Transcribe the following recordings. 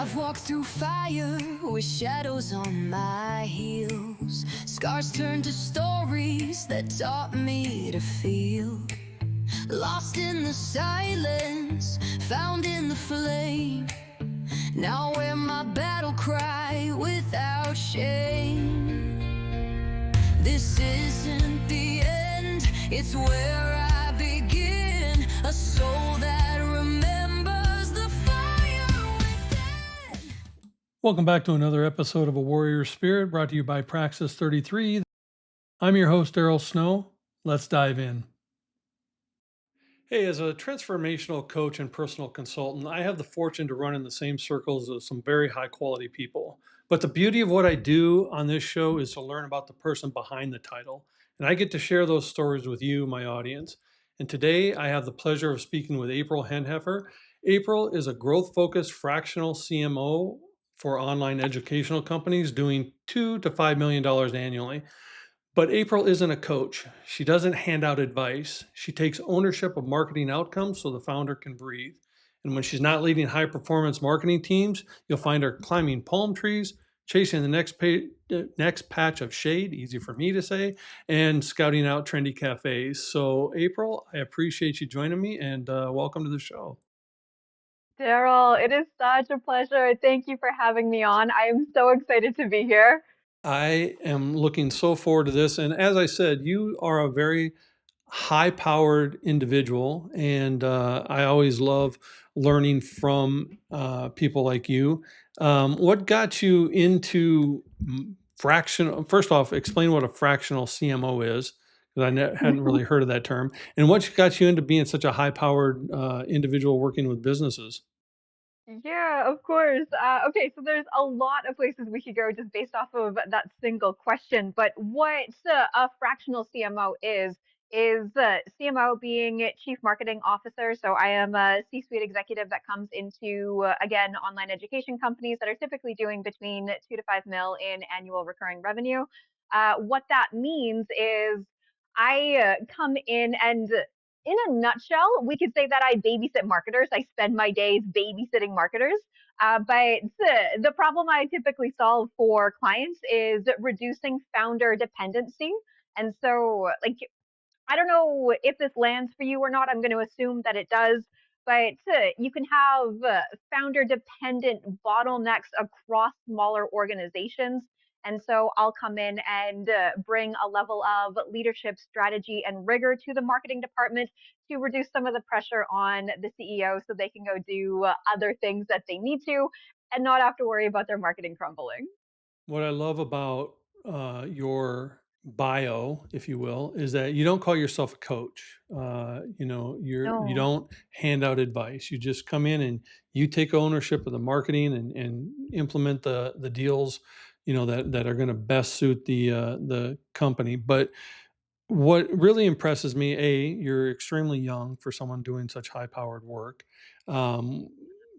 I've walked through fire with shadows on my heels. Scars turned to stories that taught me to feel. Lost in the silence, found in the flame. Now wear my battle cry without shame. This isn't the end, it's where I begin. A soul that remembers the fire within. Welcome back to another episode of A Warrior Spirit, brought to you by Praxis 33. I'm your host, Daryl Snow. Let's dive in. Hey, as a transformational coach and personal consultant, I have the fortune to run in the same circles as some very high quality people. But the beauty of what I do on this show is to learn about the person behind the title. And I get to share those stories with you, my audience. And today I have the pleasure of speaking with April Henheffer. April is a growth focused fractional CMO for online educational companies doing $2 to $5 million annually. But April isn't a coach. She doesn't hand out advice. She takes ownership of marketing outcomes so the founder can breathe. And when she's not leading high performance marketing teams, you'll find her climbing palm trees, chasing the next patch of shade, easy for me to say, and scouting out trendy cafes. So, April, I appreciate you joining me and welcome to the show. Daryl, it is such a pleasure. Thank you for having me on. I am so excited to be here. I am looking so forward to this. And as I said, you are a very high powered individual. And I always love learning from people like you. What got you into fractional? First off, explain what a fractional CMO is, because hadn't really heard of that term. And what got you into being such a high powered individual working with businesses? Yeah, of course. Okay, so there's a lot of places we could go just based off of that single question. But what a fractional CMO is CMO being Chief Marketing Officer. So I am a C-suite executive that comes into, again, online education companies that are typically doing between 2 to 5 mil in annual recurring revenue. What that means is I come in and in a nutshell, we could say that I babysit marketers. I spend my days babysitting marketers. But the problem I typically solve for clients is reducing founder dependency. And so, like, I don't know if this lands for you or not. I'm going to assume that it does. But you can have founder dependent bottlenecks across smaller organizations. And so I'll come in and bring a level of leadership, strategy, and rigor to the marketing department to reduce some of the pressure on the CEO so they can go do other things that they need to and not have to worry about their marketing crumbling. What I love about your bio, if you will, is that you don't call yourself a coach. You No. don't hand out advice. You just come in and you take ownership of the marketing and implement the deals, that are going to best suit the company. But what really impresses me, you're extremely young for someone doing such high powered work. Um,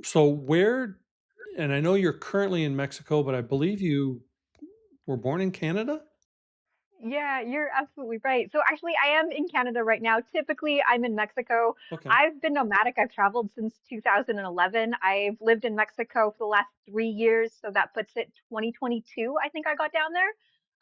so where, and I know you're currently in Mexico, but I believe you were born in Canada? Yeah, you're absolutely right. So actually, I am in Canada right now. Typically, I'm in Mexico. Okay. I've been nomadic. I've traveled since 2011. I've lived in Mexico for the last 3 years, so that puts it 2022. I think I got down there.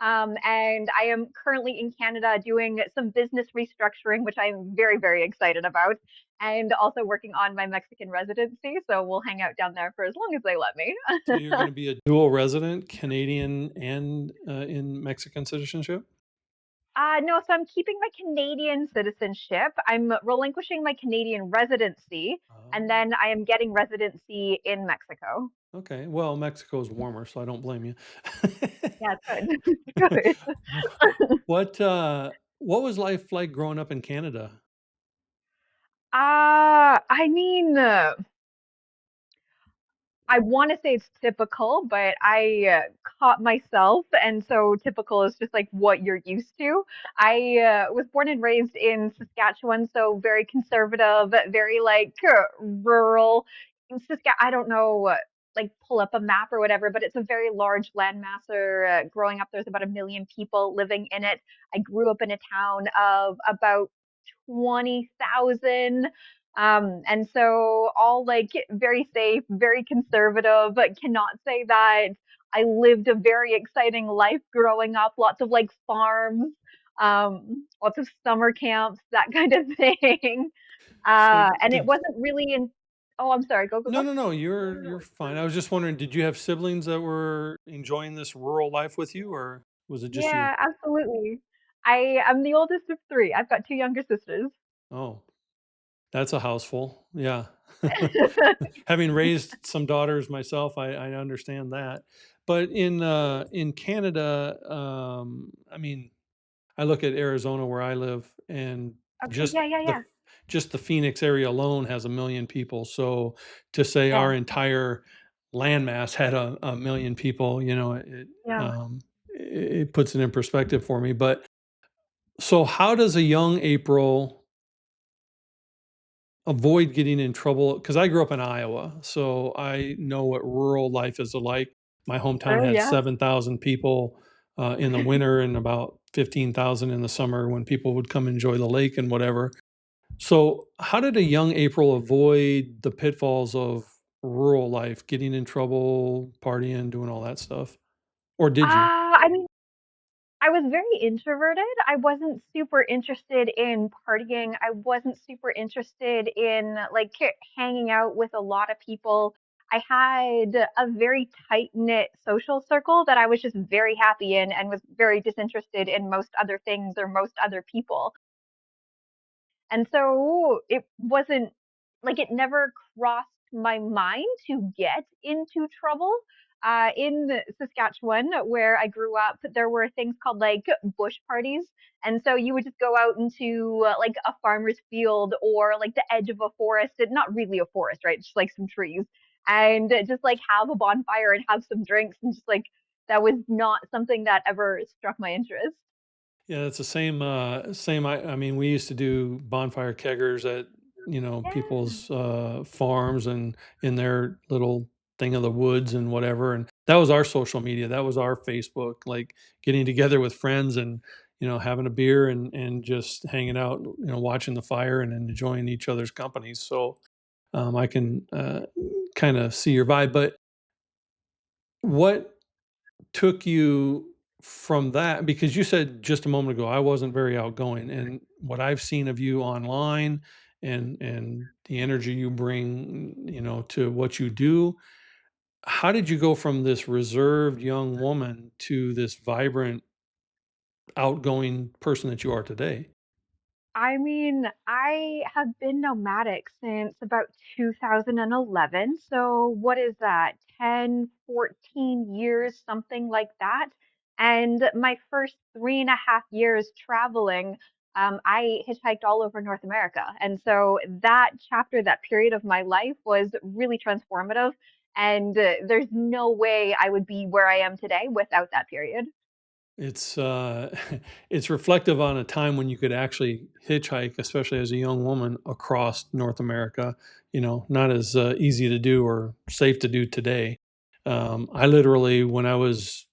And I am currently in Canada doing some business restructuring, which I'm very, very excited about, and also working on my Mexican residency. So we'll hang out down there for as long as they let me. So you're going to be a dual resident, Canadian and in Mexican citizenship? No, so I'm keeping my Canadian citizenship. I'm relinquishing my Canadian residency, and Oh, then I am getting residency in Mexico. okay. Well, Mexico is warmer, so I don't blame you. Yeah, it's good. It's good. What was life like growing up in Canada? I mean, I want to say it's typical, but I caught myself, and so typical is just like what you're used to. I was born and raised in Saskatchewan, so very conservative, very like rural. In I don't know, like pull up a map or whatever, but it's a very large landmass. Growing up, there's about 1 million people living in it. I grew up in a town of about 20,000. And so all like very safe, very conservative, but cannot say that I lived a very exciting life growing up, lots of like farms, lots of summer camps, that kind of thing. So And it did wasn't really in, oh, I'm sorry, go, go, no, go. no, no, you're fine. I was just wondering, did you have siblings that were enjoying this rural life with you, or was it just you? Yeah, absolutely. I am the oldest of three. I've got two younger sisters. Oh, that's a house full. Yeah. Having raised some daughters myself, I understand that. But in Canada, I mean, I look at Arizona where I live, and Okay, just yeah, yeah, the yeah. just the Phoenix area alone has 1 million people. So to say Yeah, our entire landmass had a million people, yeah. it puts it in perspective for me. But so, how does a young April avoid getting in trouble? Because I grew up in Iowa, so I know what rural life is like. My hometown True, had yeah. 7,000 people in the winter and about 15,000 in the summer when people would come enjoy the lake and whatever. So, how did a young April avoid the pitfalls of rural life, getting in trouble, partying, doing all that stuff? Or did you? I mean, I was very introverted. I wasn't super interested in partying. I wasn't super interested in like hanging out with a lot of people. I had a very tight-knit social circle that I was just very happy in and was very disinterested in most other things or most other people. And so it wasn't like it never crossed my mind to get into trouble. In Saskatchewan, where I grew up, there were things called like bush parties. And so you would just go out into like a farmer's field or like the edge of a forest, and not really a forest, right? Just like some trees, and just like have a bonfire and have some drinks. And just like that was not something that ever struck my interest. Yeah, it's the same. Same. I mean, we used to do bonfire keggers at Yeah. people's farms and in their little thing of the woods and whatever. And that was our social media. That was our Facebook. Like getting together with friends and having a beer and just hanging out. Watching the fire and enjoying each other's company. So I can kind of see your vibe. But what took you from that, because you said just a moment ago I wasn't very outgoing, and what I've seen of you online and the energy you bring to what you do, how did you go from this reserved young woman to this vibrant outgoing person that you are today? I mean, I have been nomadic since about 2011. So what is that? 10, 14 years, something like that. And my first 3.5 years traveling, I hitchhiked all over North America. And so that chapter, that period of my life was really transformative. And there's no way I would be where I am today without that period. It's it's reflective on a time when you could actually hitchhike, especially as a young woman, across North America. Not as easy to do or safe to do today. I literally, when I was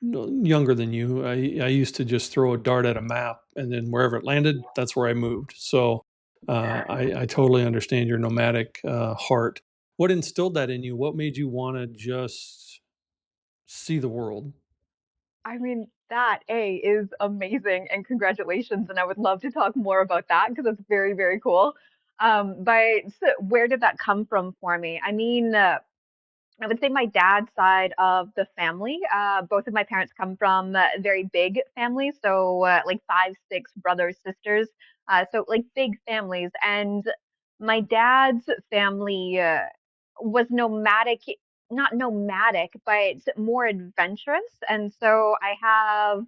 younger than you, I used to just throw a dart at a map, and then wherever it landed, that's where I moved. So I totally understand your nomadic heart. What instilled that in you? What made you want to just see the world? I mean, that A is amazing and congratulations. And I would love to talk more about that because it's very, very cool. But so where did that come from for me? I mean, I would say my dad's side of the family. Both of my parents come from very big families, so like five, six brothers, sisters. So like big families. And my dad's family was nomadic, not nomadic, but more adventurous. And so I have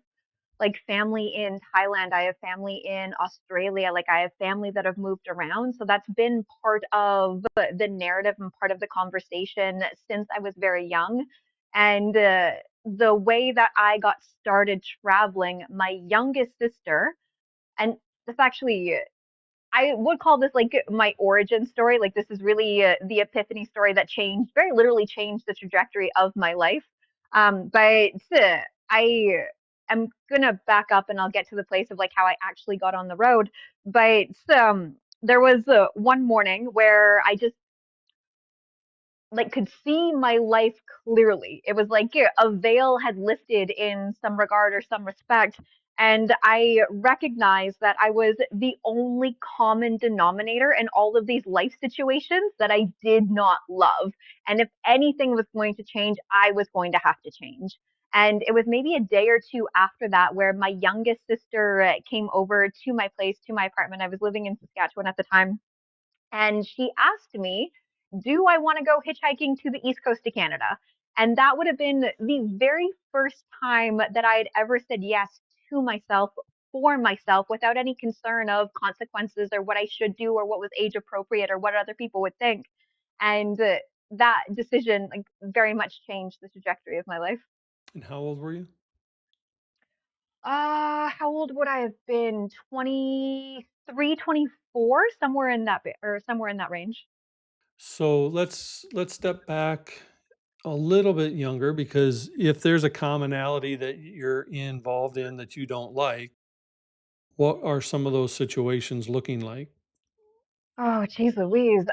like family in Thailand, I have family in Australia, like I have family that have moved around. So that's been part of the narrative and part of the conversation since I was very young. And the way that I got started traveling, my youngest sister, and that's actually I would call this like my origin story. Like this is really the epiphany story that changed, very literally changed the trajectory of my life. But I am gonna back up and I'll get to the place of like how I actually got on the road. But there was one morning where I just like could see my life clearly. It was like a veil had lifted in some regard or some respect. And I recognized that I was the only common denominator in all of these life situations that I did not love. And if anything was going to change, I was going to have to change. And it was maybe a day or two after that where my youngest sister came over to my place, to my apartment. I was living in Saskatchewan at the time, and she asked me, do I want to go hitchhiking to the east coast of Canada? And that would have been the very first time that I had ever said yes to myself, for myself, without any concern of consequences or what I should do or what was age appropriate or what other people would think. And that decision like very much changed the trajectory of my life. And how old were you? How old would I have been? 23, 24, somewhere in that or somewhere in that range. So let's step back a little bit younger, because if there's a commonality that you're involved in that you don't like, what are some of those situations looking like? Oh, geez Louise.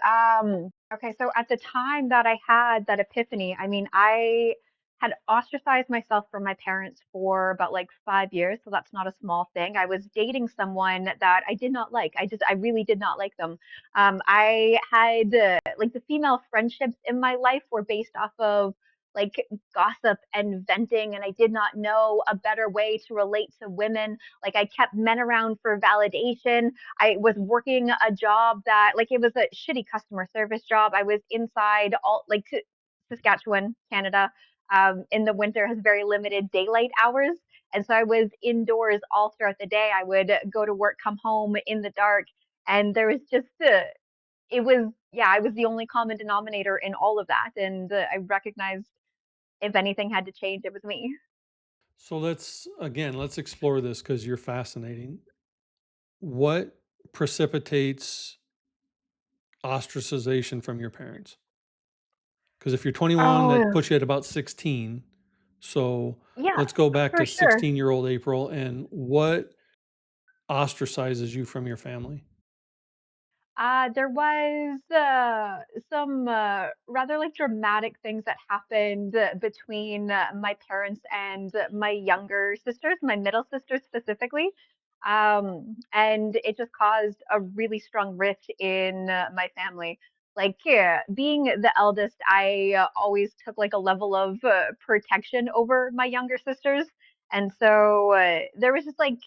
Okay, so at the time that I had that epiphany, I mean, I had ostracized myself from my parents for about like 5 years, so that's not a small thing. I was dating someone that I did not like. I really did not like them. I had like the female friendships in my life were based off of like gossip and venting, and I did not know a better way to relate to women. Like I kept men around for validation. I was working a job that like it was a shitty customer service job. I was inside all like Saskatchewan, Canada. In the winter has very limited daylight hours. And so I was indoors all throughout the day. I would go to work, come home in the dark. And there was just, it was, yeah, I was the only common denominator in all of that. And I recognized if anything had to change, it was me. So let's explore this because you're fascinating. What precipitates ostracization from your parents? Because if you're 21, that Oh, puts you at about 16. So yeah, let's go back for to sure. 16-year-old April, and what ostracizes you from your family? There was some rather like dramatic things that happened between my parents and my younger sisters, my middle sister specifically. And it just caused a really strong rift in my family. Like, yeah, being the eldest, I always took like a level of protection over my younger sisters. And so there was just like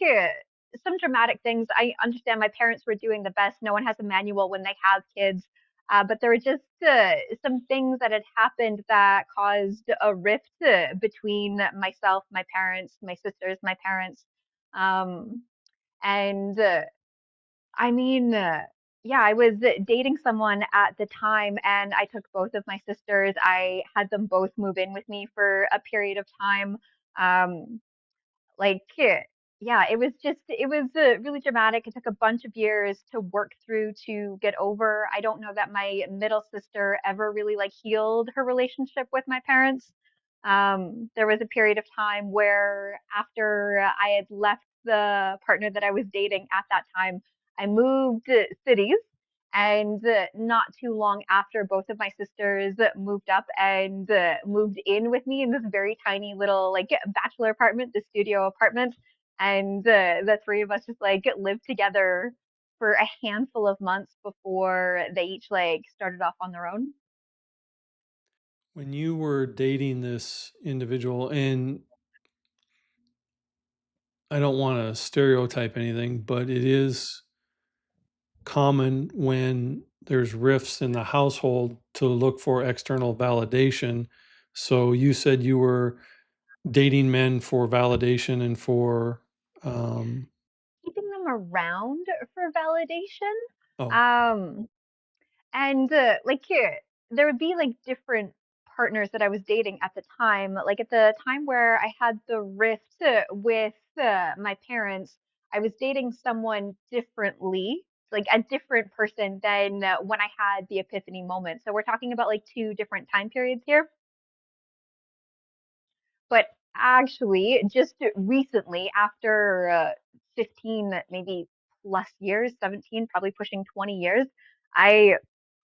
some dramatic things. I understand my parents were doing the best. No one has a manual when they have kids. But there were just some things that had happened that caused a rift between myself, my parents, my sisters, my parents. Um, and I mean, yeah, I was dating someone at the time, and I took both of my sisters. I had them both move in with me for a period of time. Um, like, yeah, it was really dramatic. It took a bunch of years to work through to get over. I don't know that my middle sister ever really like healed her relationship with my parents. There was a period of time where after I had left the partner that I was dating at that time, I moved cities. And not too long after, both of my sisters moved up and moved in with me in this very tiny little like bachelor apartment, the studio apartment. And the three of us just like lived together for a handful of months before they each like started off on their own. When you were dating this individual, and I don't want to stereotype anything, but it is common when there's rifts in the household to look for external validation. So you said you were dating men for validation and for, um, Keeping them around for validation. oh, Um, And like here, there would be like different partners that I was dating at the time. Like at the time where I had the rift with my parents, I was dating someone differently, like a different person than when I had the epiphany moment. So we're talking about like two different time periods here. But actually, just recently, after 15 maybe plus years, 17, probably pushing 20 years, I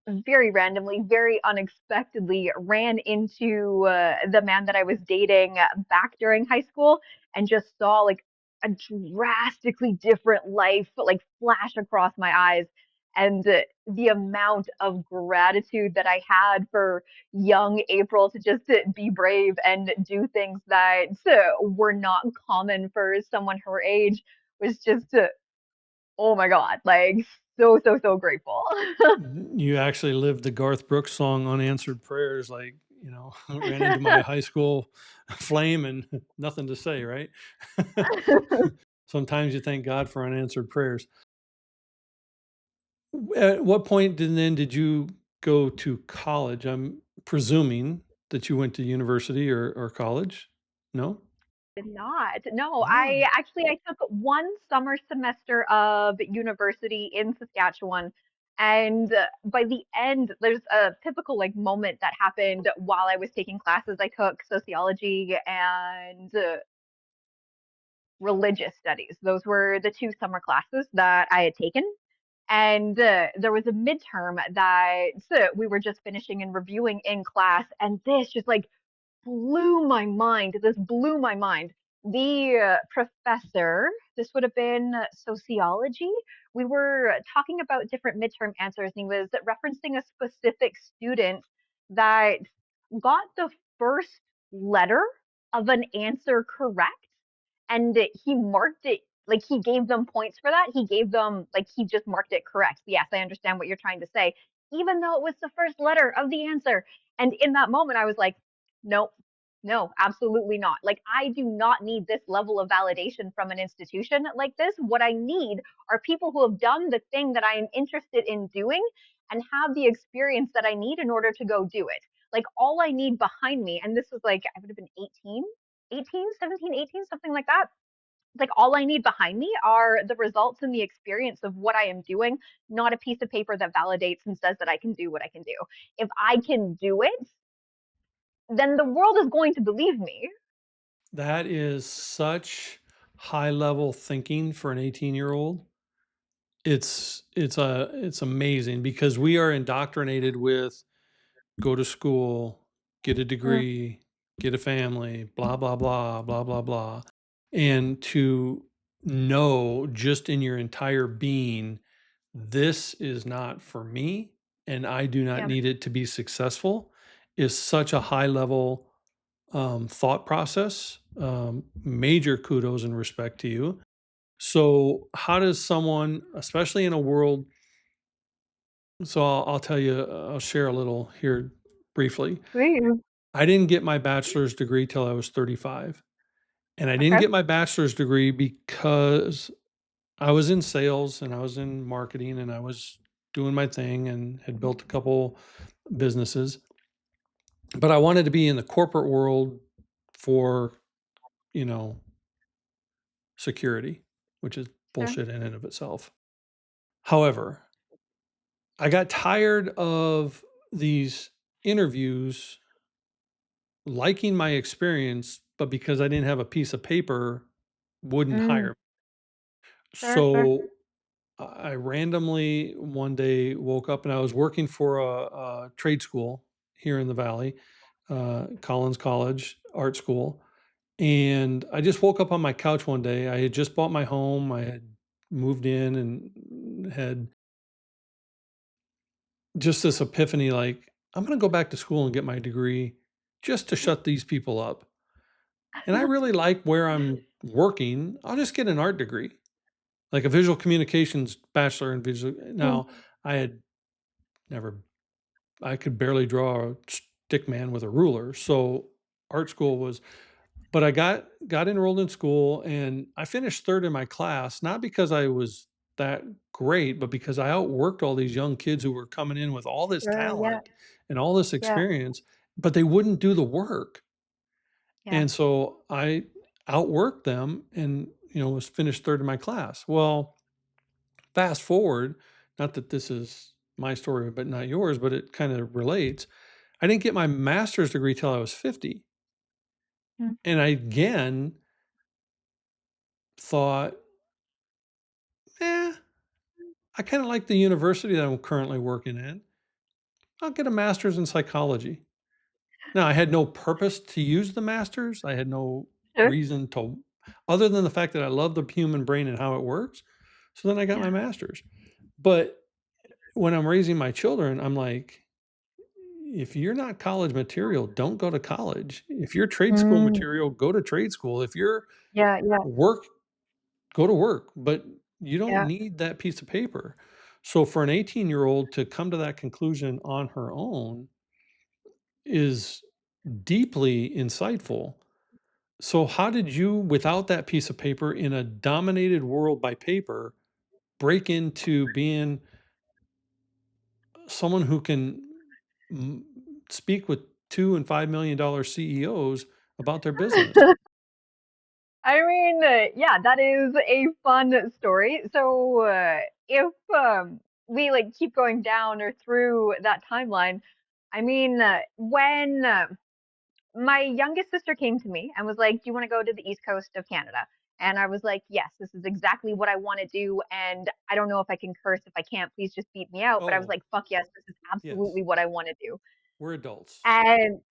very randomly, very unexpectedly ran into the man that I was dating back during high school and just saw like a drastically different life like flash across my eyes. And the amount of gratitude that I had for young April to just be brave and do things that were not common for someone her age was just, oh my God, like so grateful. You actually lived the Garth Brooks song "Unanswered Prayers," like, ran into my high school flame and nothing to say, right? Sometimes you thank God for unanswered prayers. At what point did you go to college? I'm presuming that you went to university or college? No? Did not. No, Oh. I took one summer semester of university in Saskatchewan. And by the end, there's a typical like moment that happened while I was taking classes. I took sociology and religious studies. Those were the two summer classes that I had taken. And there was a midterm that we were just finishing and reviewing in class. And this just like blew my mind. This blew my mind. The professor, this would have been sociology. We were talking about different midterm answers, and he was referencing a specific student that got the first letter of an answer correct, and he marked it like he gave them points for that. He gave them like he just marked it correct. Yes, I understand what you're trying to say, even though it was the first letter of the answer. And in that moment, I was like, nope, no, absolutely not. Like, I do not need this level of validation from an institution like this. What I need are people who have done the thing that I am interested in doing and have the experience that I need in order to go do it. Like, all I need behind me, and this was like, I would have been 18, 17, 18, something like that. Like, all I need behind me are the results and the experience of what I am doing, not a piece of paper that validates and says that I can do what I can do. If I can do it, then the world is going to believe me. That is such high level thinking for an 18-year-old. It's amazing because we are indoctrinated with go to school, get a Mm, degree, get a family, blah blah blah, blah blah blah. And to know just in your entire being, this is not for me and I do not yeah. need it to be successful is such a high level thought process. Major kudos and respect to you. So, how does someone, especially in a world, so I'll tell you, I'll share a little here briefly. Please. I didn't get my bachelor's degree till I was 35. And I didn't Okay. get my bachelor's degree because I was in sales and I was in marketing and I was doing my thing and had built a couple businesses. But I wanted to be in the corporate world for, you know, security, which is Sure. bullshit in and of itself. However, I got tired of these interviews liking my experience, but because I didn't have a piece of paper, wouldn't Mm, hire. sure, sure. So I randomly one day woke up and I was working for a trade school here in the valley, Collins College Art School. And I just woke up on my couch one day. I had just bought my home. I had moved in and had just this epiphany like, I'm going to go back to school and get my degree just to shut these people up. And I really like where I'm working. I'll just get an art degree, like a visual communications bachelor in visual. Mm, Now, I had never, I could barely draw a stick man with a ruler. So art school was, but I got enrolled in school and I finished third in my class, not because I was that great, but because I outworked all these young kids who were coming in with all this sure. Yeah. talent and all this Yeah. experience, but they wouldn't do the work. Yeah. And so I outworked them and, was finished third in my class. Well, fast forward, not that this is my story, but not yours, but it kind of relates. I didn't get my master's degree till I was 50. Mm, And I again thought, eh. I kind of like the university that I'm currently working in. I'll get a master's in psychology. Now, I had no purpose to use the master's. I had no Sure. reason to, other than the fact that I love the human brain and how it works. So then I got my Yeah. master's. But when I'm raising my children, I'm like, if you're not college material, don't go to college. If you're trade school Mm, material, go to trade school. If you're yeah, yeah, work, go to work. But you don't yeah. need that piece of paper. So for an 18-year-old to come to that conclusion on her own is deeply insightful. So, how did you, without that piece of paper in a dominated world by paper, break into being someone who can m- speak with $2 and $5 million CEOs about their business? I mean, yeah, that is a fun story. So, if we like keep going down or through that timeline, I mean, when my youngest sister came to me and was like, "Do you want to go to the East Coast of Canada?" And I was like, "Yes, this is exactly what I want to do." And I don't know if I can curse. If I can't, please just beat me out. But I was Oh, like, "Fuck yes, this is yes, absolutely what I want to do." we're adults. And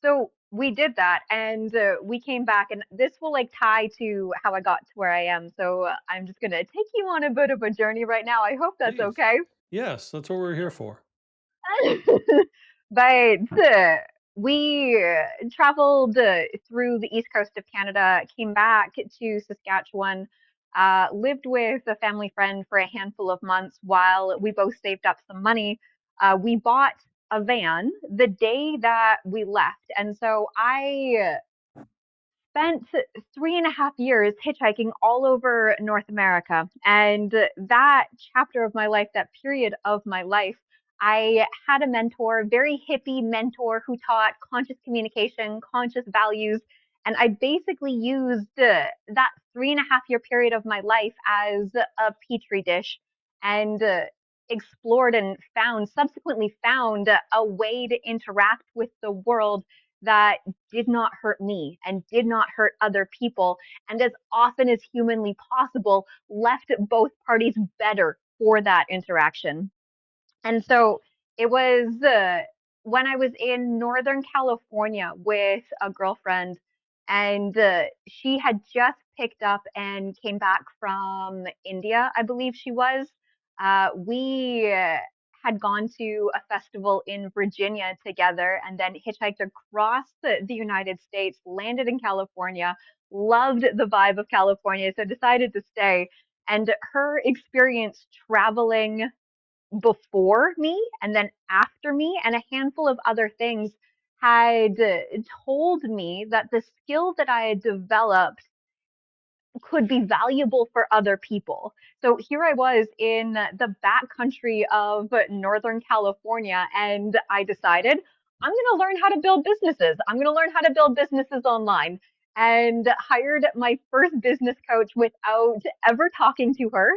so we did that, and we came back, and this will like tie to how I got to where I am. So I'm just gonna take you on a bit of a journey right now. I hope that's Please. okay. Yes, that's what we're here for. But we traveled through the east coast of Canada, came back to Saskatchewan, lived with a family friend for a handful of months while we both saved up some money. We bought a van the day that we left. And so I spent 3.5 years hitchhiking all over North America. And that chapter of my life, that period of my life, I had a mentor, very hippie mentor who taught conscious communication, conscious values. And I basically used that 3.5 year period of my life as a petri dish and explored and subsequently found a way to interact with the world that did not hurt me and did not hurt other people, and as often as humanly possible, left both parties better for that interaction. And so it was when I was in Northern California with a girlfriend, and she had just picked up and came back from India, I believe she was. We had gone to a festival in Virginia together and then hitchhiked across the United States, landed in California, loved the vibe of California, so decided to stay. And her experience traveling before me and then after me and a handful of other things had told me that the skill that I had developed could be valuable for other people. So here I was in the backcountry of Northern California, and I decided I'm going to learn how to build businesses. I'm going to learn how to build businesses online and hired my first business coach without ever talking to her.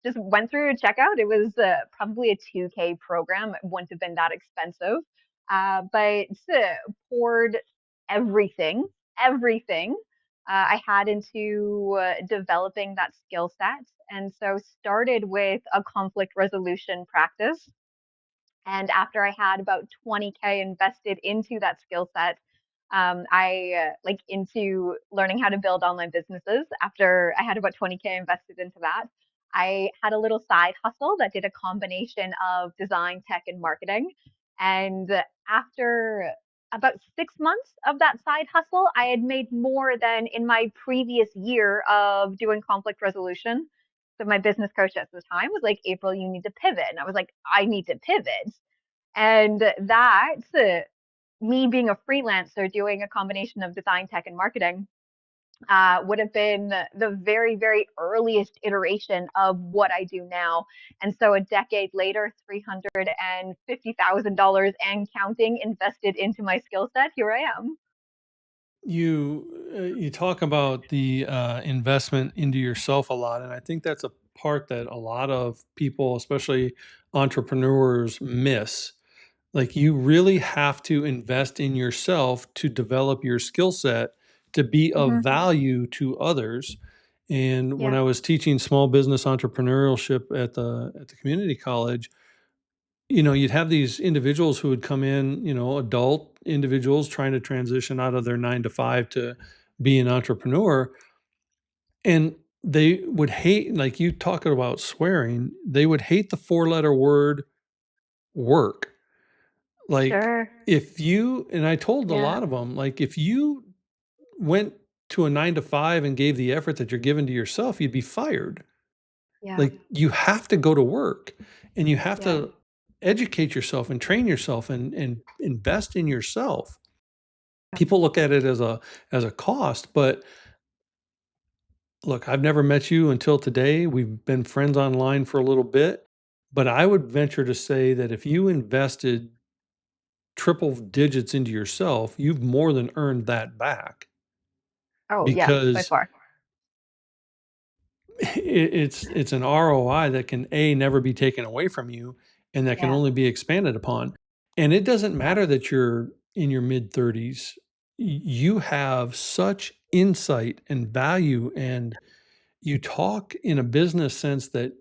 Just went through a checkout. It was probably a 2K program. It wouldn't have been that expensive, but poured everything, everything I had into developing that skill set. And so started with a conflict resolution practice. And after I had about 20K invested into that skill set, I like into learning how to build online businesses. After I had about 20K invested into that, I had a little side hustle that did a combination of design, tech, and marketing. And after about 6 months of that side hustle, I had made more than in my previous year of doing conflict resolution. So my business coach at the time was like, April, you need to pivot. And I was like, I need to pivot. And that, me being a freelancer doing a combination of design, tech, and marketing, would have been the very, very earliest iteration of what I do now. And so a decade later, $350,000 and counting invested into my skill set, here I am. You talk about the investment into yourself a lot, and I think that's a part that a lot of people, especially entrepreneurs, miss. Like you really have to invest in yourself to develop your skill set to be of Hmm. value to others. And when Yeah. I was teaching small business entrepreneurship at the community college, you'd have these individuals who would come in, adult individuals trying to transition out of their 9 to 5 to be an entrepreneur. And they would hate, like you talking about swearing, they would hate the 4-letter word work. Like, Sure. if you, and I told a Yeah. lot of them, like, if you went to a 9 to 5 and gave the effort that you're giving to yourself, you'd be fired. Yeah. Like, you have to go to work and you have Yeah. to educate yourself and train yourself and invest in yourself. People look at it as a cost, but look, I've never met you until today. We've been friends online for a little bit, but I would venture to say that if you invested triple digits into yourself, you've more than earned that back Oh, yeah, by because far. it's an ROI that can never be taken away from you and that can Yeah. only be expanded upon. And it doesn't Yeah. matter that you're in your mid 30s. You have such insight and value, and you talk in a business sense that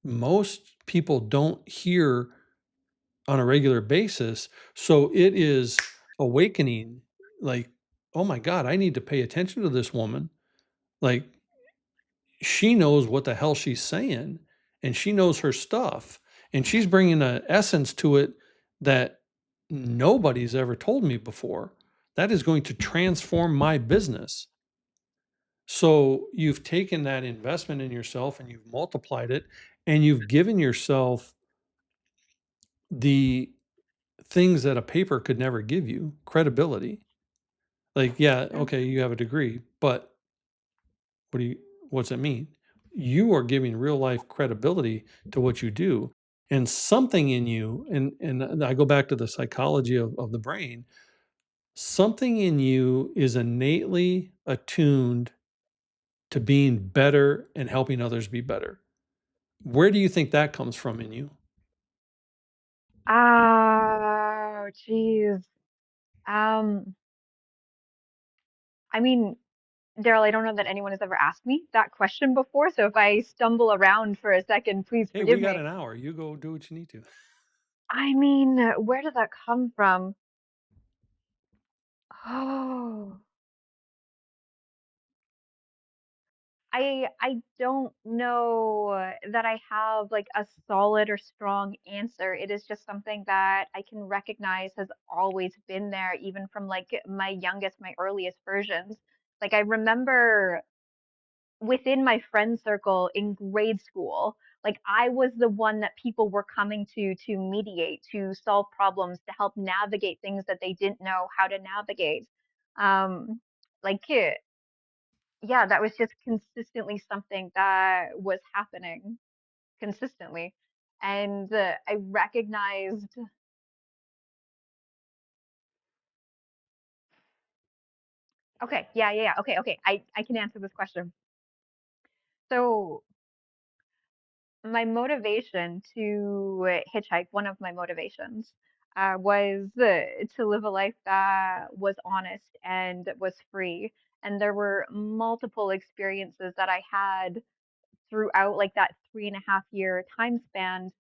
most people don't hear on a regular basis. So it is awakening, like, oh my God, I need to pay attention to this woman. Like, she knows what the hell she's saying and she knows her stuff. And she's bringing an essence to it that nobody's ever told me before. That is going to transform my business. So you've taken that investment in yourself and you've multiplied it and you've given yourself the things that a paper could never give you, credibility. Like, yeah, Yeah. okay, you have a degree, but what do you what's it mean? You are giving real life credibility to what you do. And something in you, and I go back to the psychology of the brain, something in you is innately attuned to being better and helping others be better. Where do you think that comes from in you? Oh, geez. Um, I mean, Daryl, I don't know that anyone has ever asked me that question before, so if I stumble around for a second, please Hey, we forgive got me. an hour. You go do what you need to. I mean, where did that come from? Oh, I don't know that I have like a solid or strong answer. It is just something that I can recognize has always been there, even from like my youngest, my earliest versions. Like I remember within my friend circle in grade school, like I was the one that people were coming to mediate, to solve problems, to help navigate things that they didn't know how to navigate. Like yeah, that was just consistently something that was happening consistently. And I recognized, okay, yeah. Okay. I can answer this question. So my motivation to hitchhike, one of my motivations, was to live a life that was honest and was free. And there were multiple experiences that I had throughout like that 3.5 year time span,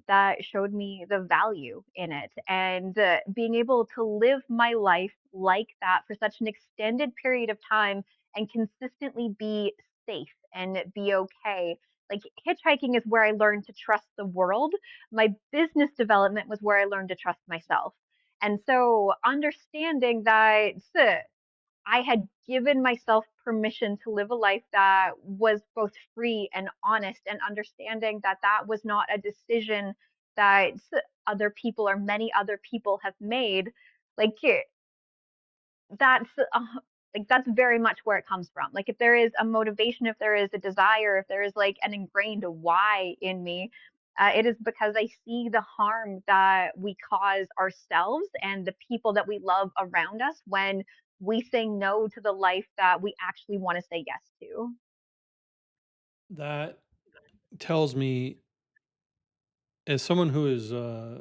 that showed me the value in it. And being able to live my life like that for such an extended period of time and consistently be safe and be okay. Like hitchhiking is where I learned to trust the world. My business development was where I learned to trust myself. And so understanding that I had given myself permission to live a life that was both free and honest, and understanding that that was not a decision that other people or many other people have made. Like that's like that's very much where it comes from. Like if there is a motivation, if there is a desire, if there is like an ingrained why in me, it is because I see the harm that we cause ourselves and the people that we love around us when we say no to the life that we actually want to say yes to. That tells me, as someone who is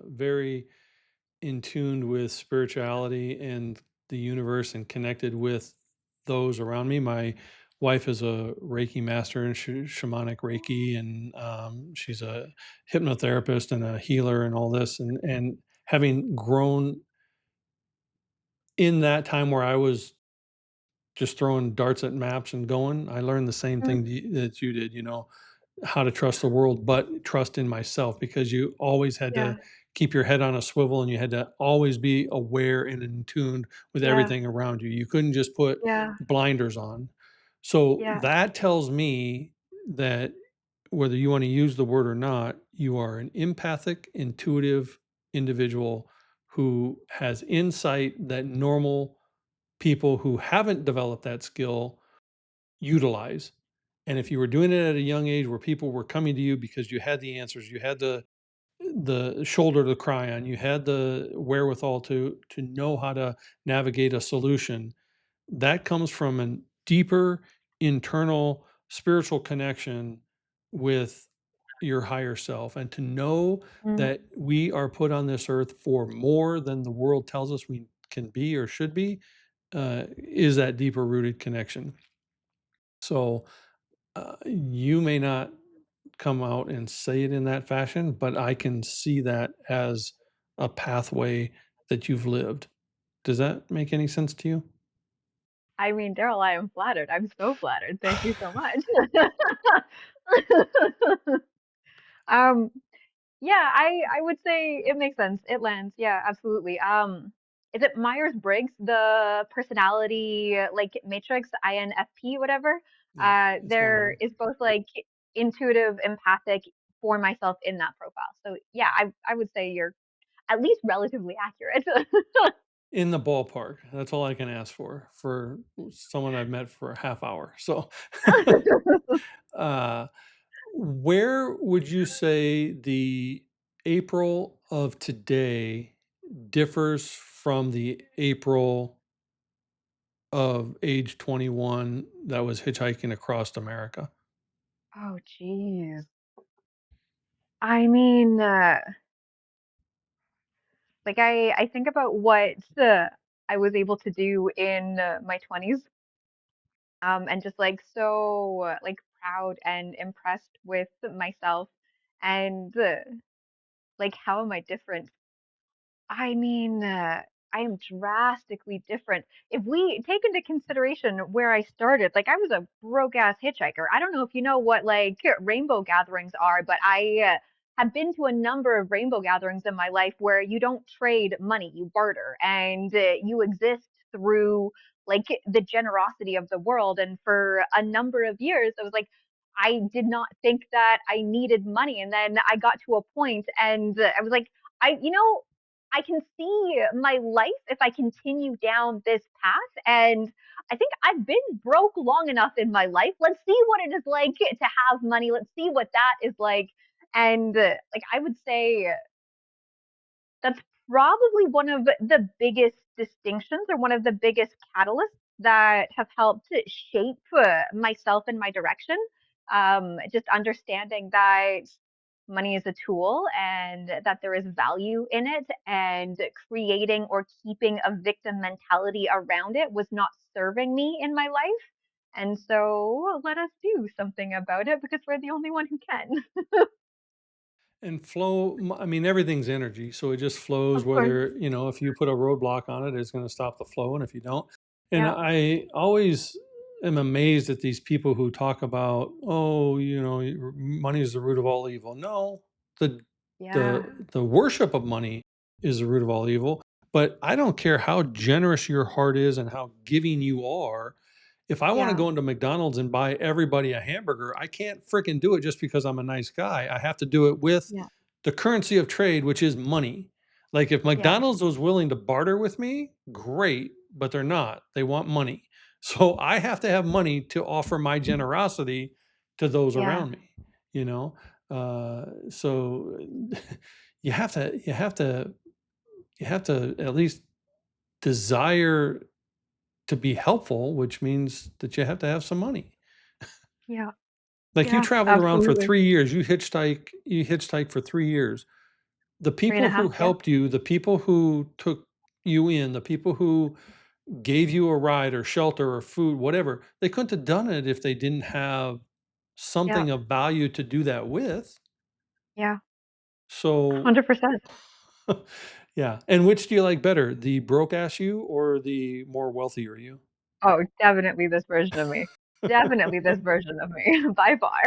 very in tune with spirituality and the universe and connected with those around me. My wife is a Reiki master and shamanic Reiki, and she's a hypnotherapist and a healer and all this. And having grown in that time where I was just throwing darts at maps and going, I learned the same Mm, thing that you did. How to trust the world, but trust in myself, because you always had yeah, to keep your head on a swivel and you had to always be aware and in tune with yeah, everything around you. You couldn't just put yeah, blinders on. So yeah. that tells me that whether you want to use the word or not, you are an empathic, intuitive individual who has insight that normal people who haven't developed that skill utilize. And if you were doing it at a young age where people were coming to you because you had the answers, you had the shoulder to cry on, you had the wherewithal to know how to navigate a solution, that comes from a deeper internal spiritual connection with your higher self, and to know Mm. that we are put on this earth for more than the world tells us we can be or should be, is that deeper rooted connection. So you may not come out and say it in that fashion, but I can see that as a pathway that you've lived. Does that make any sense to you? I mean, Daryl, I am flattered. I'm so flattered. Thank you so much. Um, yeah, I would say it makes sense. It lands. Yeah, absolutely. Is it Myers-Briggs, the personality like matrix, INFP, whatever? Yeah, it's one of There them. is both like intuitive, empathic for myself in that profile. So yeah, I would say you're at least relatively accurate. In the ballpark. That's all I can ask for someone I've met for a half hour. So, uh, where would you say the April of today differs from the April of age 21 that was hitchhiking across America? Oh, geez. I mean, like I think about what I was able to do in my 20s, and just like so like proud and impressed with myself, and like how am I different? I mean, I am drastically different. If we take into consideration where I started, like I was a broke ass hitchhiker. I don't know if you know what like rainbow gatherings are, but I have been to a number of rainbow gatherings in my life where you don't trade money, you barter, and you exist through like the generosity of the world. And for a number of years, I was like, I did not think that I needed money. And then I got to a point and I was like, I can see my life if I continue down this path. And I think I've been broke long enough in my life. Let's see what it is like to have money. Let's see what that is like. And like I would say that's probably one of the biggest distinctions or one of the biggest catalysts that have helped to shape myself and my direction. Just understanding that money is a tool and that there is value in it, and creating or keeping a victim mentality around it was not serving me in my life. And so let us do something about it because we're the only one who can. And flow, I mean, everything's energy, so it just flows. Of course. Whether, if you put a roadblock on it, it's going to stop the flow, and if you don't. And Yeah. I always am amazed at these people who talk about, oh, money is the root of all evil. No, the Yeah. the worship of money is the root of all evil. But I don't care how generous your heart is and how giving you are. If I want to Yeah. go into McDonald's and buy everybody a hamburger, I can't freaking do it just because I'm a nice guy. I have to do it with Yeah. the currency of trade, which is money. Like if Yeah. McDonald's was willing to barter with me, great, but they're not. They want money. So I have to have money to offer my generosity to those Yeah. around me, you know? So you have to, you have to, you have to at least desire to be helpful, which means that you have to have some money. Yeah. Like you Yeah. traveled around for Absolutely. 3 years, you hitchhiked for 3 years. The Three and people a half. who Yeah. helped you, the people who took you in, the people who gave you a ride or shelter or food, whatever, they couldn't have done it if they didn't have Yeah. something of value to do that with. Yeah. So, 100%. yeah. And which do you like better, the broke ass you or the more wealthier you? Oh, definitely this version of me. Definitely this version of me by far.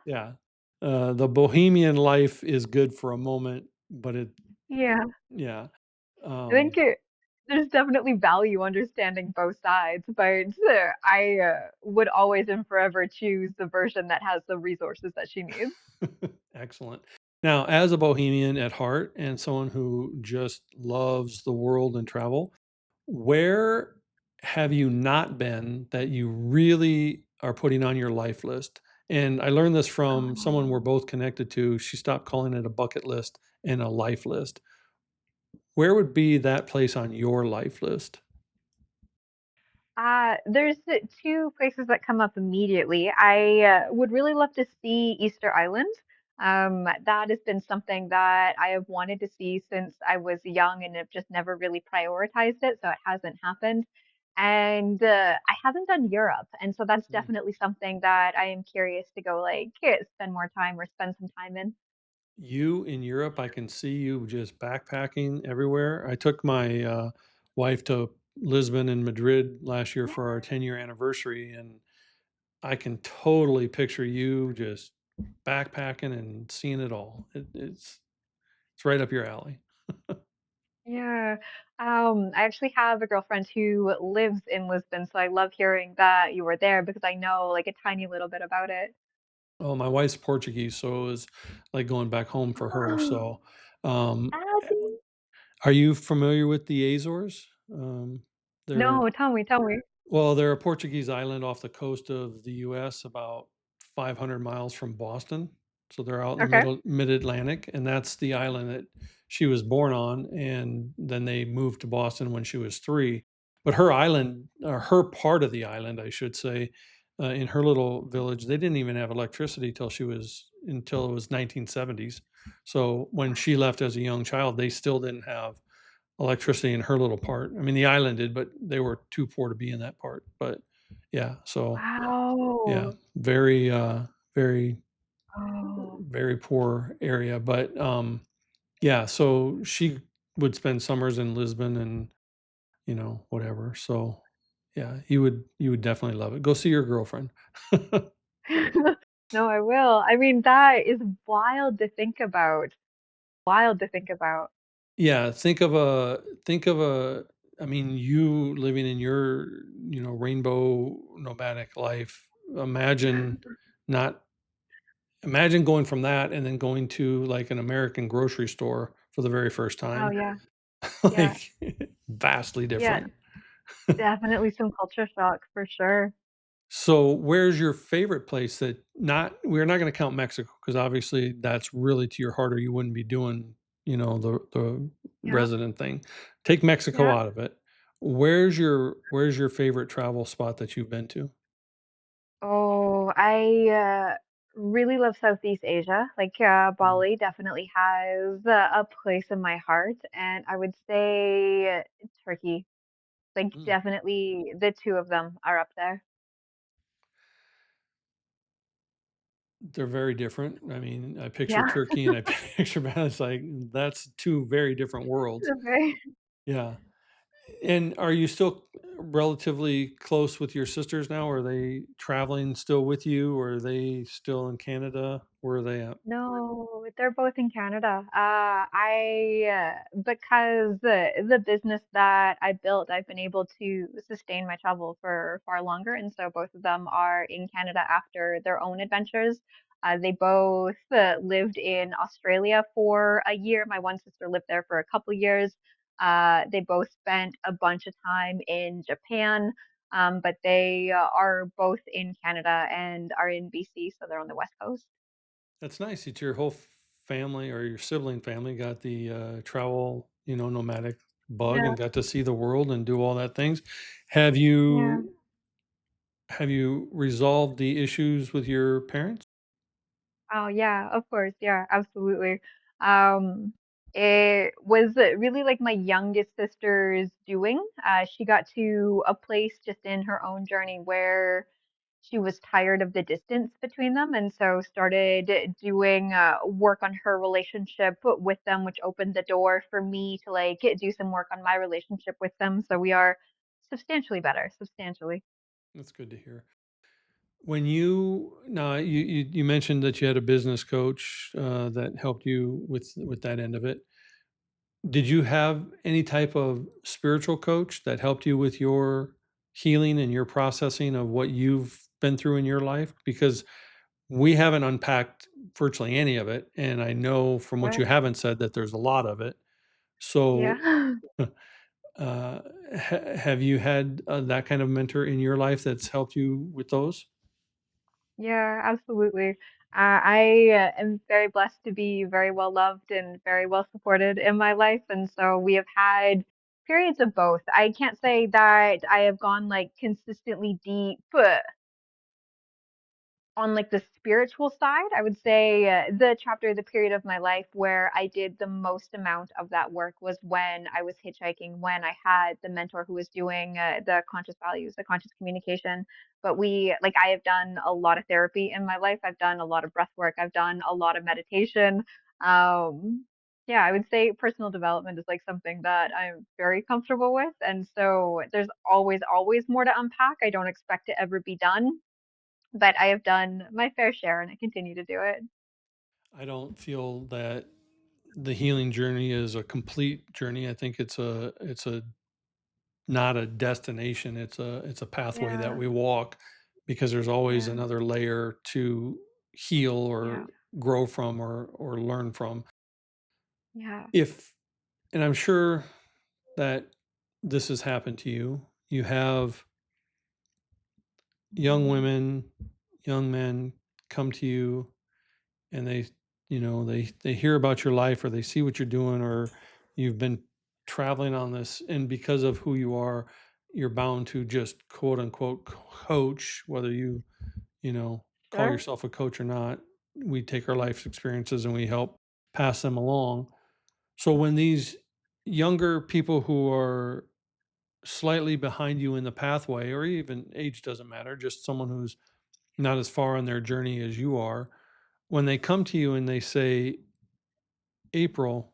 Yeah. The bohemian life is good for a moment, but Yeah. yeah. I think Um, there's definitely value understanding both sides, but I would always and forever choose the version that has the resources that she needs. Excellent. Now, as a bohemian at heart and someone who just loves the world and travel, where have you not been that you really are putting on your life list? And I learned this from someone we're Oh. both connected to. She stopped calling it a bucket list and a life list. Where would be that place on your life list? There's two places that come up immediately. I would really love to see Easter Island. That has been something that I have wanted to see since I was young and have just never really prioritized it, so it hasn't happened. And I haven't done Europe, and so that's Mm. definitely something that I am curious to go like spend more time or spend some time in. You in Europe, I can see you just backpacking everywhere. I took my wife to Lisbon and Madrid last year Yeah. for our 10-year anniversary, and I can totally picture you just backpacking and seeing it all. It's right up your alley. Yeah. I actually have a girlfriend who lives in Lisbon, so I love hearing that you were there because I know like a tiny little bit about it. Oh, my wife's Portuguese, so it was like going back home for her. Oh, So, um, Abby. are you familiar with the Azores? They're No, tell me. Well, they're a Portuguese island off the coast of the US, about 500 miles from Boston. So they're out in the Okay. mid-Atlantic, and that's the island that she was born on, and then they moved to Boston when she was 3. But her island, or her part of the island, I should say, in her little village, they didn't even have electricity until it was 1970s. So when she left as a young child, they still didn't have electricity in her little part. I mean, the island did, but they were too poor to be in that part. But yeah, so yeah, Wow. very, Oh. very poor area. But yeah, so she would spend summers in Lisbon and whatever. So yeah, you would definitely love it. Go see your girlfriend. No, I will. I mean, that is wild to think about. Wild to think about. Yeah, think of a I mean, you living in your, rainbow nomadic life. Imagine not Imagine going from that and then going to, like, an American grocery store for the very first Oh time. yeah. Yeah. Like, vastly Yeah. different. Definitely some culture shock for sure. So, where's your favorite place that not we're not gonna count Mexico because obviously that's really to your heart or you wouldn't be doing, the Yeah. resident thing. Take Mexico Yeah. out of it. Where's your favorite travel spot that you've been to? Oh, I really love Southeast Asia. Like Mm, Bali definitely has a place in my heart, and I would say Turkey. Like mm. definitely the two of them are up there. They're very different. I mean, I picture Yeah. Turkey and I picture it's like, that's 2 very different worlds. Okay. Yeah. And are you still relatively close with your sisters now? Are they traveling still with you, or are they still in Canada? Where are they at? No, they're both in Canada. Because the business that I built, I've been able to sustain my travel for far longer, and so both of them are in Canada after their own adventures. They both lived in Australia for a year. My one sister lived there for a couple years. They both spent a bunch of time in Japan, but they are both in Canada and are in BC, so they're on the West Coast. That's nice that your whole family or your sibling family got the travel, nomadic bug Yeah. and got to see the world and do all that things. Have Yeah. you have you resolved the issues with your parents? Oh yeah, of course. Yeah, absolutely. Um, It was really like my youngest sister's doing. She got to a place just in her own journey where she was tired of the distance between them, and so started doing work on her relationship with them, which opened the door for me to like do some work on my relationship with them. So we are substantially better, substantially. That's good to hear. When you now you mentioned that you had a business coach that helped you with that end of it. Did you have any type of spiritual coach that helped you with your healing and your processing of what you've been through in your life? Because we haven't unpacked virtually any of it, and I know from what Sure. you haven't said that there's a lot of it. So, Yeah. uh, have you had that kind of mentor in your life that's helped you with those? Yeah, absolutely. I am very blessed to be very well loved and very well supported in my life. And so we have had periods of both. I can't say that I have gone like consistently deep on like the spiritual side. I would say the chapter, the period of my life where I did the most amount of that work was when I was hitchhiking, when I had the mentor who was doing the conscious values, the conscious communication. But like, I have done a lot of therapy in my life. I've done a lot of breath work. I've done a lot of meditation. Um, yeah, I would say personal development is like something that I'm very comfortable with. And so there's always more to unpack. I don't expect to ever be done, but I have done my fair share and I continue to do it. I don't feel that the healing journey is a complete journey. I think it's a not a destination. It's a pathway that Yeah, we walk because there's always yeah, another layer to heal yeah, or grow from or learn from. yeah. If and I'm sure that this has happened to you. You have young women, young men come to you and they hear about your life or they see what you're doing or you've been traveling on this and because of who you are you're bound to just quote unquote coach whether you call Sure. yourself a coach or not. We take our life experiences and we help pass them along. So when these younger people who are slightly behind you in the pathway or even age doesn't matter, just someone who's not as far on their journey as you are, when they come to you and they say, April,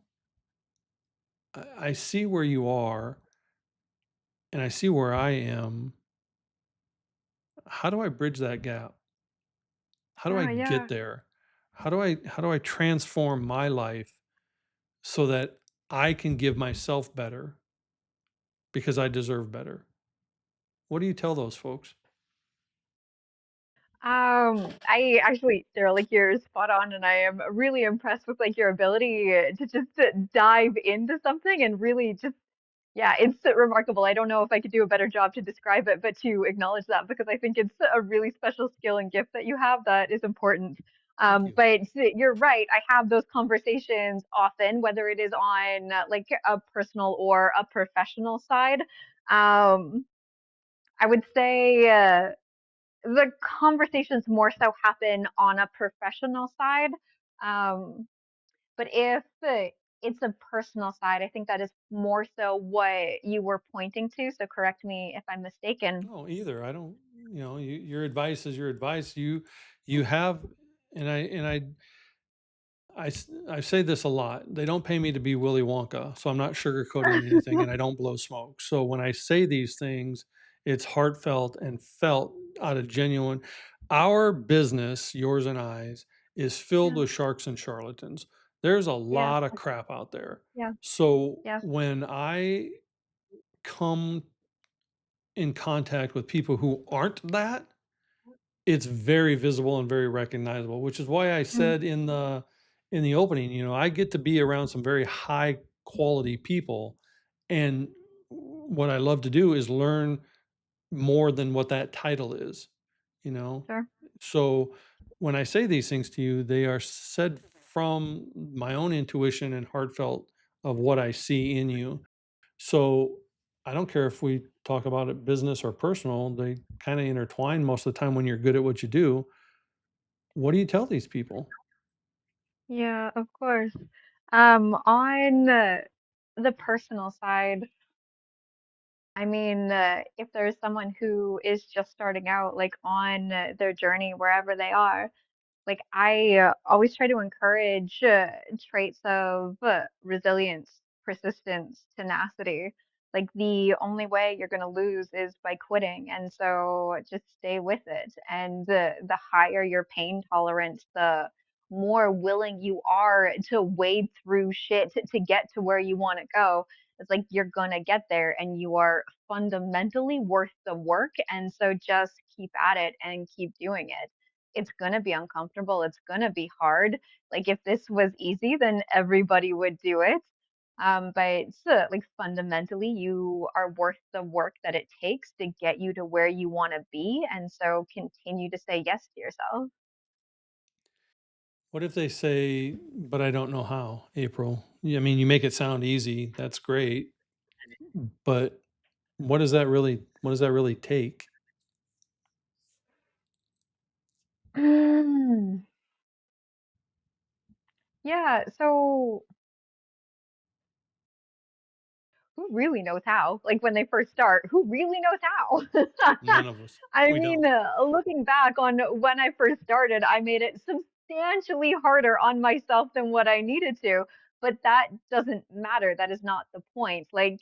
I see where you are and I see where I am. How do I bridge that gap? How do I Oh, get yeah. there? How do I transform my life so that I can give myself better because I deserve better? What do you tell those folks? I actually, Daryl, like you're spot on, and I am really impressed with like your ability to just dive into something and really just, yeah, it's remarkable. I don't know if I could do a better job to describe it, but to acknowledge that because I think it's a really special skill and gift that you have that is important. Thank you. But you're right. I have those conversations often, whether it is on like a personal or a professional side. Um, I would say the conversations more so happen on a professional side. Um, but if it's a personal side, I think that is more so what you were pointing to. So correct me if I'm mistaken. No, either. I don't, your advice is your advice. You have, and I say this a lot. They don't pay me to be Willy Wonka, so I'm not sugarcoating anything, and I don't blow smoke. So when I say these things, it's heartfelt and felt out of genuine. Our business, yours and I's, is filled Yeah, with sharks and charlatans. There's a yeah, lot of crap out there. yeah, So yeah, when I come in contact with people who aren't that, it's very visible and very recognizable, which is why I mm, said in the opening, I get to be around some very high quality people, and what I love to do is learn more than what that title is, you know? sure. So when I say these things to you, they are said from my own intuition and heartfelt of what I see in you. So I don't care if we talk about it business or personal, they kind of intertwine most of the time when you're good at what you do. What do you tell these people? Yeah, of course. On the personal side, I mean, if there's someone who is just starting out, like on their journey, wherever they are, like I always try to encourage traits of resilience, persistence, tenacity. Like the only way you're going to lose is by quitting, and so just stay with it. And the higher your pain tolerance, the more willing you are to wade through shit to get to where you want to go. It's like you're gonna get there, and you are fundamentally worth the work. And so just keep at it and keep doing it. It's gonna be uncomfortable. It's gonna be hard. Like if this was easy, then everybody would do it. But like fundamentally, you are worth the work that it takes to get you to where you want to be. And so continue to say yes to yourself. What if they say, "But I don't know how," April? I mean, you make it sound easy. That's great, but what does that really take? Mm, yeah. So who really knows how? Like when they first start, who really knows how? None of us. I We mean, don't. looking back on when I first started, I made it substantially harder on myself than what I needed to. But that doesn't matter. That is not the point. Like,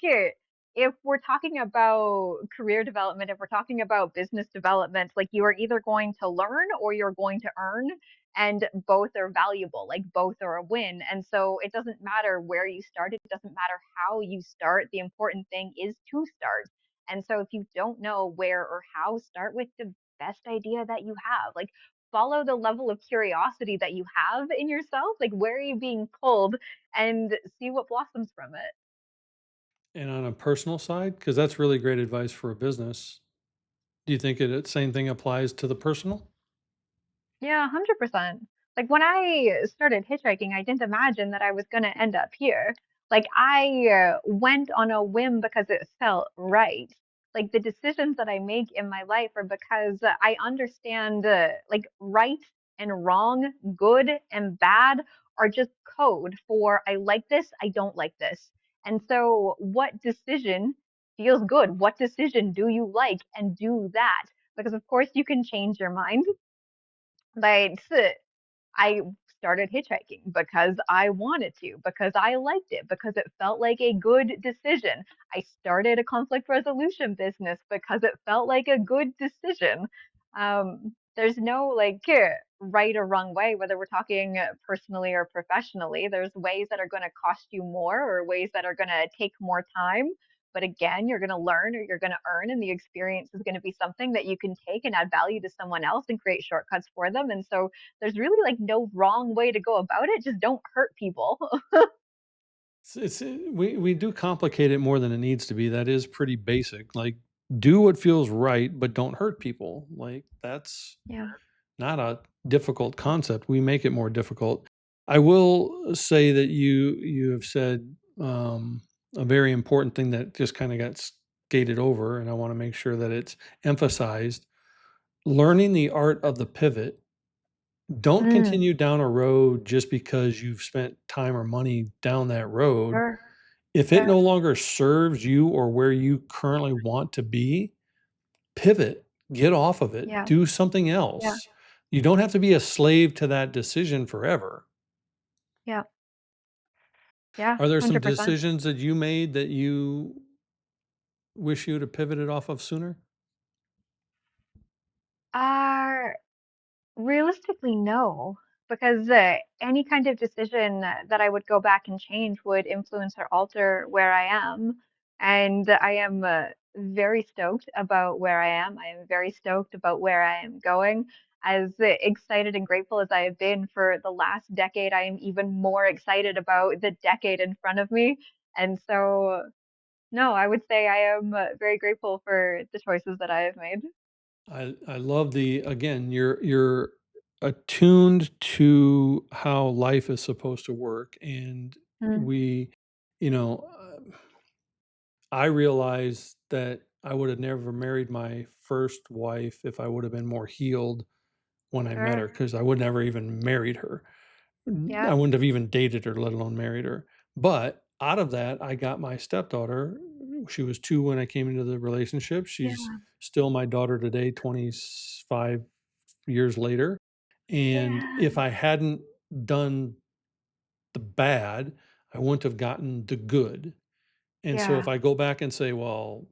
if we're talking about career development, if we're talking about business development, like you are either going to learn or you're going to earn, and both are valuable, like both are a win. And so it doesn't matter where you start, it doesn't matter how you start. The important thing is to start. And so if you don't know where or how, start with the best idea that you have. Like follow the level of curiosity that you have in yourself. Like where are you being pulled, and see what blossoms from it. And on a personal side, because that's really great advice for a business. Do you think same thing applies to the personal? Yeah, 100%. Like when I started hitchhiking, I didn't imagine that I was going to end up here. Like I went on a whim because it felt right. Like the decisions that I make in my life are because I understand like right and wrong, good and bad are just code for I like this, I don't like this. And so what decision feels good? What decision do you like, and do that? Because of course you can change your mind, but I started hitchhiking because I wanted to, because I liked it, because it felt like a good decision. I started a conflict resolution business because it felt like a good decision. There's no like right or wrong way, whether we're talking personally or professionally. There's ways that are going to cost you more or ways that are going to take more time. But again, you're going to learn or you're going to earn, and the experience is going to be something that you can take and add value to someone else and create shortcuts for them. And so there's really like no wrong way to go about it. Just don't hurt people. We do complicate it more than it needs to be. That is pretty basic. Like, do what feels right, but don't hurt people. Like, that's Yeah. not a difficult concept. We make it more difficult. I will say that you have said a very important thing that just kind of got skated over, and I want to make sure that it's emphasized. Learning the art of the pivot. Don't Mm, continue down a road just because you've spent time or money down that road. sure. If it Yeah. no longer serves you or where you currently want to be, pivot, get off of it, Yeah. do something Yeah. else. You don't have to be a slave to that decision forever. Yeah. Yeah. Are there some 100%. decisions that you made that you wish you'd have pivoted off of sooner? Uh, Realistically, no, because any kind of decision that I would go back and change would influence or alter where I am. And I am very stoked about where I am. I am very stoked about where I am going. As excited and grateful as I have been for the last decade, I am even more excited about the decade in front of me. And so, no, I would say I am very grateful for the choices that I have made. I love the again, you're attuned to how life is supposed to work, and Mm, we, you know, I realized that I would have never married my first wife if I would have been more healed when I met her, sure. because I would never even married her. I Yep. wouldn't have even dated her, let alone married her. But out of that, I got my stepdaughter. She was 2 when I came into the relationship. She's Yeah. still my daughter today, 25 years later. And Yeah. if I hadn't done the bad, I wouldn't have gotten the good. And so if Yeah. I go back and say, well,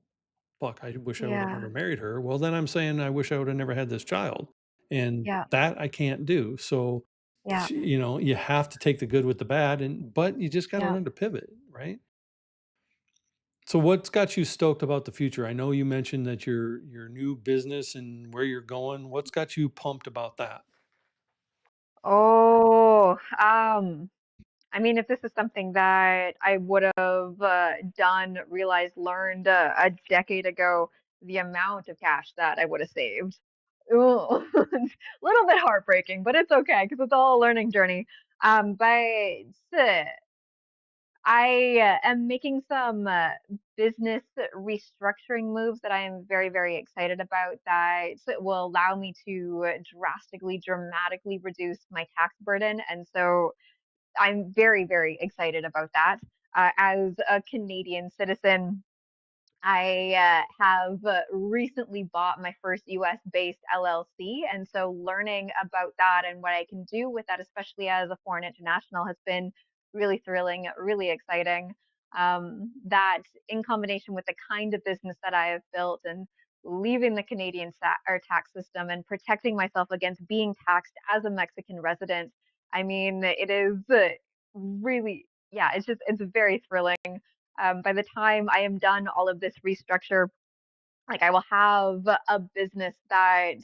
fuck, I wish I would have Yeah. never married her. Well, then I'm saying I wish I would have never had this child. And Yeah. that I can't do. So, Yeah. you have to take the good with the bad, but you just got to Yeah. learn to pivot, right? So what's got you stoked about the future? I know you mentioned that your new business and where you're going. What's got you pumped about that? Oh, I mean, if this is something that I would have done, realized, learned a decade ago, the amount of cash that I would have saved. Ooh, it's a little bit heartbreaking, but it's okay because it's all a learning journey. But I am making some business restructuring moves that I am very, very excited about that will allow me to drastically, dramatically reduce my tax burden. And so I'm very, very excited about that. As a Canadian citizen, I have recently bought my first US based LLC. And so learning about that and what I can do with that, especially as a foreign international, has been really thrilling, really exciting. That in combination with the kind of business that I have built and leaving the Canadian or tax system and protecting myself against being taxed as a Mexican resident. I mean, it is really, yeah, it's very thrilling. By the time I am done all of this restructure, like I will have a business that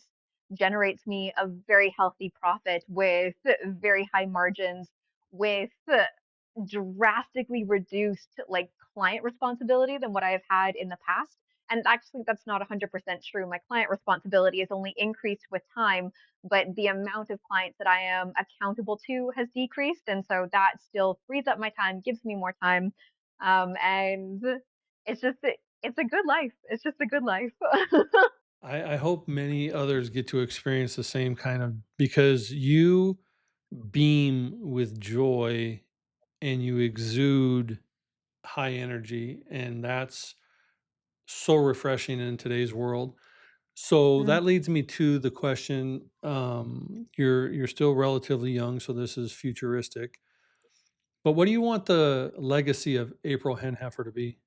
generates me a very healthy profit with very high margins, with drastically reduced like client responsibility than what I have had in the past. And actually, that's not 100% true. My client responsibility has only increased with time, but the amount of clients that I am accountable to has decreased. And so that still frees up my time, gives me more time. And it's just, it's a good life. It's just a good life. I hope many others get to experience the same kind of, because you beam with joy and you exude high energy, and that's so refreshing in today's world. So Mm. that leads me to the question. You're still relatively young, so this is futuristic. But what do you want the legacy of April Henheffer to be?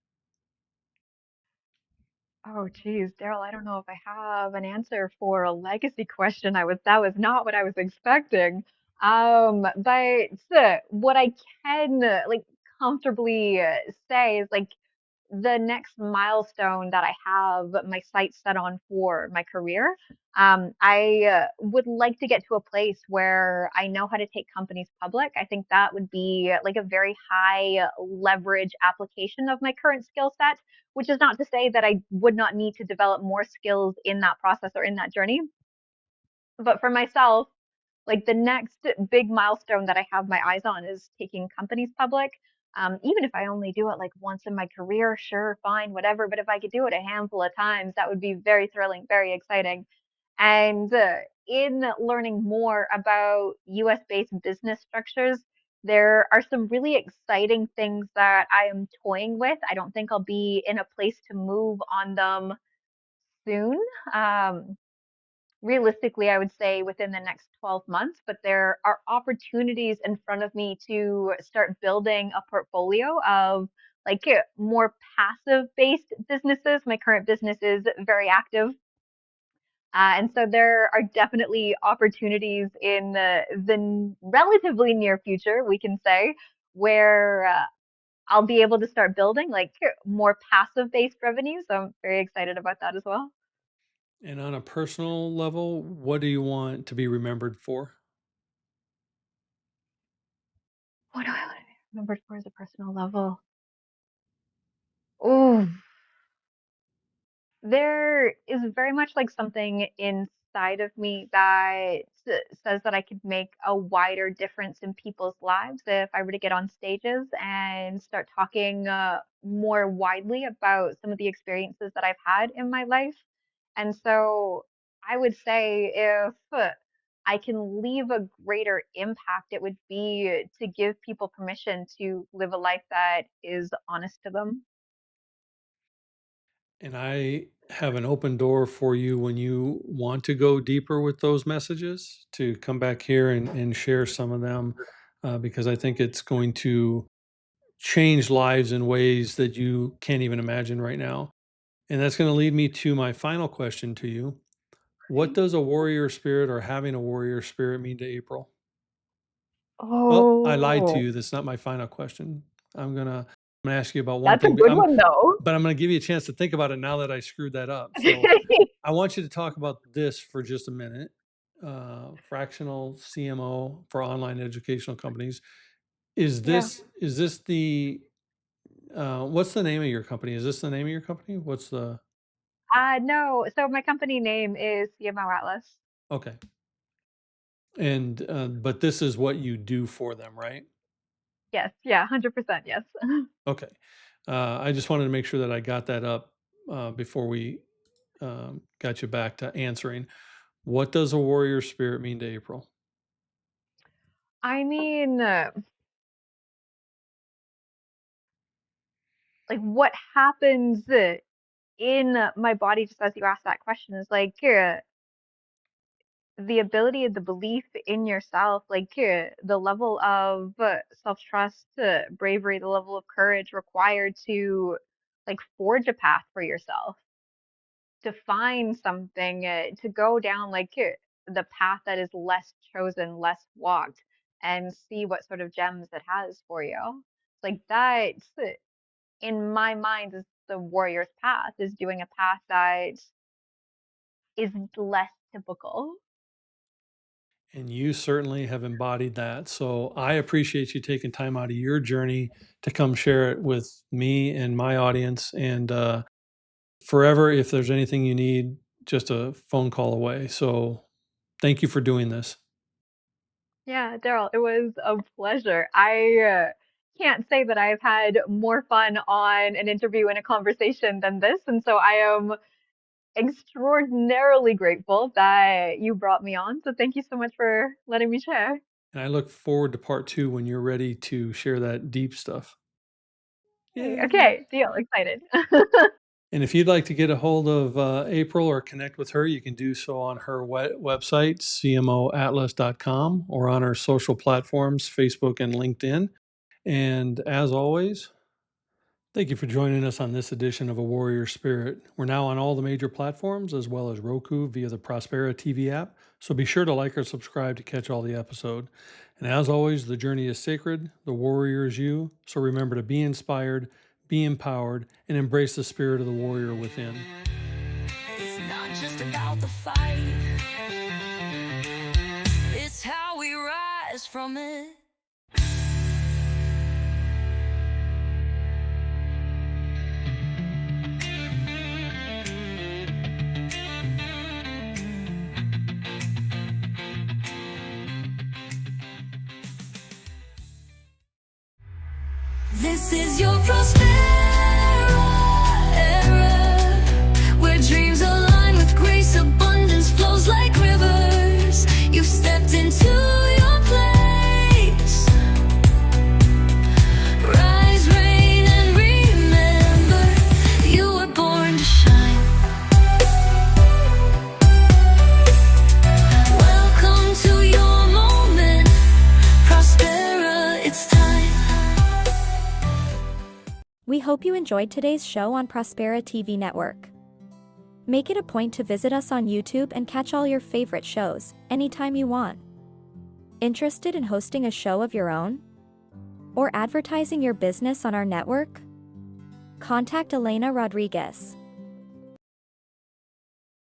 Oh, geez, Daryl, I don't know if I have an answer for a legacy question. That was not what I was expecting. But what I can like comfortably say is like the next milestone that I have my sights set on for my career. I would like to get to a place where I know how to take companies public. I think that would be like a very high leverage application of my current skill set, which is not to say that I would not need to develop more skills in that process or in that journey. But for myself, like the next big milestone that I have my eyes on is taking companies public. Even if I only do it like once in my career, sure, fine, whatever. But if I could do it a handful of times, that would be very thrilling, very exciting. And in learning more about US based business structures, there are some really exciting things that I am toying with. I don't think I'll be in a place to move on them soon. Um, Realistically, I would say within the next 12 months, but there are opportunities in front of me to start building a portfolio of like more passive based businesses. My current business is very active. And so there are definitely opportunities in the relatively near future, we can say, where I'll be able to start building like more passive based revenue. So I'm very excited about that as well. And on a personal level, what do you want to be remembered for? What do I want to be remembered for as a personal level? Oh, there is very much like something inside of me that says that I could make a wider difference in people's lives if I were to get on stages and start talking more widely about some of the experiences that I've had in my life. And so I would say if I can leave a greater impact, it would be to give people permission to live a life that is honest to them. And I have an open door for you when you want to go deeper with those messages to come back here and share some of them, because I think it's going to change lives in ways that you can't even imagine right now. And that's going to lead me to my final question to you. What Okay. does a warrior spirit or having a warrior spirit mean to April? Well, I lied to Oh, you. That's not my final question. I'm gonna ask you about one that's a thing, good one though. but I'm gonna give you a chance to think about it now that I screwed that up. So I want you to talk about this for just a minute. Fractional CMO for online educational companies. Is Yeah. this the what's the name of your company? Is this the name of your company? What's the No. So my company name is CMO Atlas. okay? And but this is what you do for them, right? Yes. Yeah. 100%. Yes. Okay. I just wanted to make sure that I got that up before we got you back to answering. What does a warrior spirit mean to April? I mean, like what happens in my body just as you asked that question is like the ability and the belief in yourself, like the level of self-trust, bravery, the level of courage required to like forge a path for yourself, to find something, to go down like the path that is less chosen, less walked, and see what sort of gems it has for you. Like that's in my mind is the warrior's path, is doing a path that is less typical. And you certainly have embodied that. So I appreciate you taking time out of your journey to come share it with me and my audience. And forever, if there's anything you need, just a phone call away. So thank you for doing this. Yeah, Daryl, it was a pleasure. I can't say that I've had more fun on an interview and a conversation than this. And so I am extraordinarily grateful that you brought me on. So thank you so much for letting me share. And I look forward to part two when you're ready to share that deep stuff. Hey, Yay. okay, deal. Excited. And if you'd like to get a hold of April or connect with her, you can do so on her website, cmoatlas.com, or on her social platforms, Facebook and LinkedIn. And as always, thank you for joining us on this edition of A Warrior Spirit. We're now on all the major platforms as well as Roku via the Prospera TV app. So be sure to like or subscribe to catch all the episode. And as always, the journey is sacred, the warrior is you. So remember to be inspired, be empowered, and embrace the spirit of the warrior within. It's not just about the fight, it's how we rise from it. This is your Prospera era, where dreams align with grace, abundance flows like rivers. You've stepped into your place. Rise, reign, and remember, you were born to shine. Welcome to your moment, Prospera, it's time. We hope you enjoyed today's show on Prospera TV Network. Make it a point to visit us on YouTube and catch all your favorite shows anytime you want. Interested in hosting a show of your own? Or advertising your business on our network? Contact Elena Rodriguez.